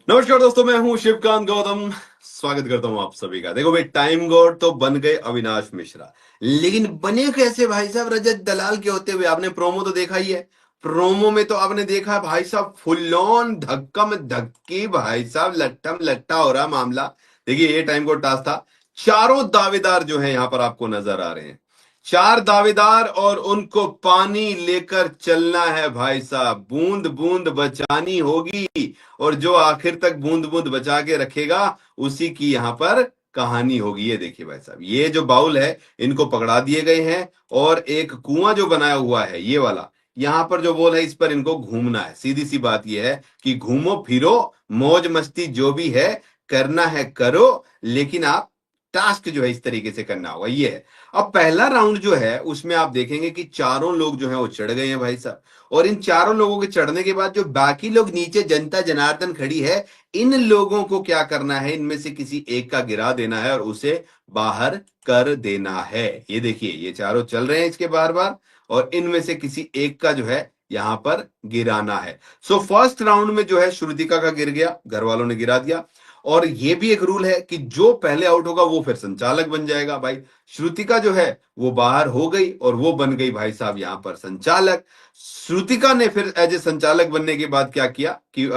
नमस्कार दोस्तों, मैं हूं शिवकांत गौतम। स्वागत करता हूं आप सभी का। देखो भाई, टाइम गॉड तो बन गए अविनाश मिश्रा, लेकिन बने कैसे भाई साहब रजत दलाल के होते हुए? आपने प्रोमो तो देखा ही है। प्रोमो में तो आपने देखा भाई साहब, फुल ऑन धक्का में धक्की, भाई साहब लट्ठम लट्टा हो रहा मामला। देखिए, ये टाइम गॉड टास्क था। चारों दावेदार जो है यहाँ पर आपको नजर आ रहे हैं। चार दावेदार और उनको पानी लेकर चलना है भाई साहब, बूंद बूंद बचानी होगी। और जो आखिर तक बूंद बूंद बचा के रखेगा, उसी की यहां पर कहानी होगी। ये देखिए भाई साहब, ये जो बाउल है, इनको पकड़ा दिए गए हैं। और एक कुआं जो बनाया हुआ है ये वाला, यहां पर जो बोल है, इस पर इनको घूमना है। सीधी सी बात यह है कि घूमो फिरो, मौज मस्ती जो भी है करना है करो, लेकिन आप टास्क जो है इस तरीके से करना होगा। ये है। अब पहला राउंड जो है उसमें आप देखेंगे कि चारों लोग जो है वो चढ़ गए हैं भाई साहब। और इन चारों लोगों के चढ़ने के बाद जो बाकी लोग नीचे जनता जनार्दन खड़ी है, इन लोगों को क्या करना है? इनमें से किसी एक का गिरा देना है और उसे बाहर कर देना है। ये देखिए, ये चारों चल रहे हैं इसके बार बार, और इनमें से किसी एक का जो है यहां पर गिराना है। सो फर्स्ट राउंड में जो है श्रुतिका का गिर गया, घर वालों ने गिरा दिया। और ये भी एक रूल है कि जो पहले आउट होगा वो फिर संचालक बन जाएगा भाई। श्रुतिका जो है वो बाहर हो गई और वो बन गई भाई साहब यहां पर संचालक। श्रुतिका ने फिर एज ए संचालक बनने के बाद क्या किया कि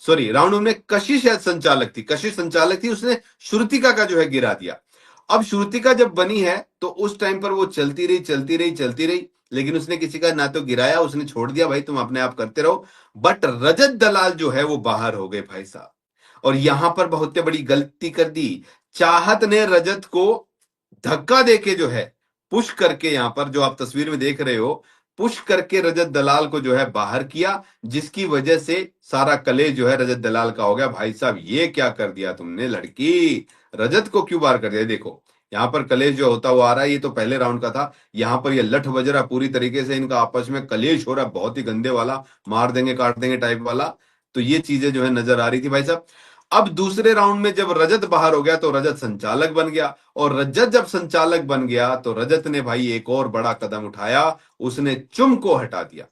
सॉरी, राउंड में कशिश शायद संचालक थी, कशिश संचालक थी, उसने श्रुतिका का जो है गिरा दिया। अब श्रुतिका जब बनी है तो उस टाइम पर वो चलती रही चलती रही चलती रही, लेकिन उसने किसी का ना तो गिराया, उसने छोड़ दिया भाई तुम अपने आप करते रहो। बट रजत दलाल जो है वो बाहर हो गए भाई साहब। और यहां पर बहुत बड़ी गलती कर दी। चाहत ने रजत को धक्का देके जो है, पुश करके, यहां पर जो आप तस्वीर में देख रहे हो, पुश करके रजत दलाल को जो है बाहर किया, जिसकी वजह से सारा कलेश जो है रजत दलाल का हो गया। भाई साहब, ये क्या कर दिया तुमने लड़की? रजत को क्यों बाहर कर दिया? देखो, यहां पर कलेश जो होता हुआ आ रहा है, ये तो पहले राउंड का था। यहां पर ये लठ बज रहा, पूरी तरीके से इनका आपस में कलेश हो रहा है, बहुत ही गंदे वाला, मार देंगे काट देंगे टाइप वाला। तो ये चीजें जो है नजर आ रही थी भाई साहब। अब दूसरे राउंड में जब रजत बाहर हो गया तो रजत संचालक बन गया। और रजत जब संचालक बन गया तो रजत ने भाई एक और बड़ा कदम उठाया, उसने चुम को हटा दिया।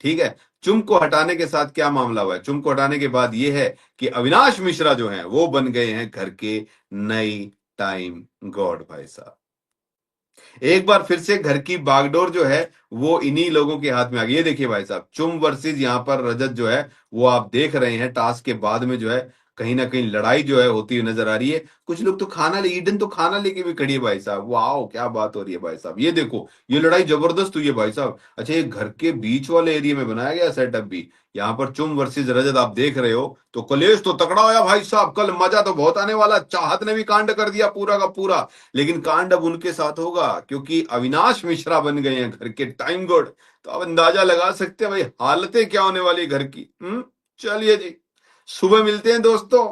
ठीक है। चुम को हटाने के साथ क्या मामला हुआ है? चुम को हटाने के बाद यह है कि अविनाश मिश्रा जो है वो बन गए हैं घर के नई टाइम गॉड भाई साहब। एक बार फिर से घर की बागडोर जो है वो इन्हीं लोगों के हाथ में आ गई। ये देखिए भाई साहब, चुम वर्सेस यहां पर रजत जो है वो आप देख रहे हैं। टास्क के बाद में जो है कहीं ना कहीं लड़ाई जो है होती हुई नजर आ रही है। कुछ लोग तो खाना ले, ईडन तो खाना लेके भी खड़ी है भाई साहब। वाह, क्या बात हो रही है भाई साहब। ये देखो, ये लड़ाई जबरदस्त हुई है भाई साहब। अच्छा, ये घर के बीच वाले एरिया में बनाया गया सेटअप भी। यहाँ पर चुम वर्सेस रजत आप देख रहे हो, तो कलेश तो तगड़ा होया भाई साहब। कल मजा तो बहुत आने वाला। चाहत ने भी कांड कर दिया पूरा का पूरा, लेकिन कांड अब उनके साथ होगा क्योंकि अविनाश मिश्रा बन गए हैं घर के टाइम गुड। तो अब अंदाजा लगा सकते हैं भाई हालतें क्या होने वाली घर की। चलिए जी, सुबह मिलते हैं दोस्तों।